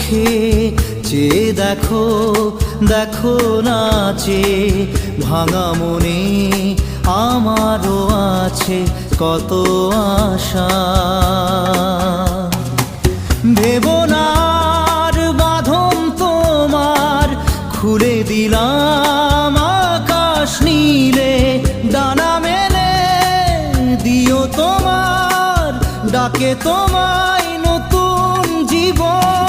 চোখে চেয়ে দেখো, দেখো নাচে ভাঙা মনে আমারও আছে কত আশা। ভেবনার বাঁধন তোমার খুলে দিলাম আকাশ নীলে, ডানা মেলে দিও তোমার ডাকে তোমায় নতুন জীবন।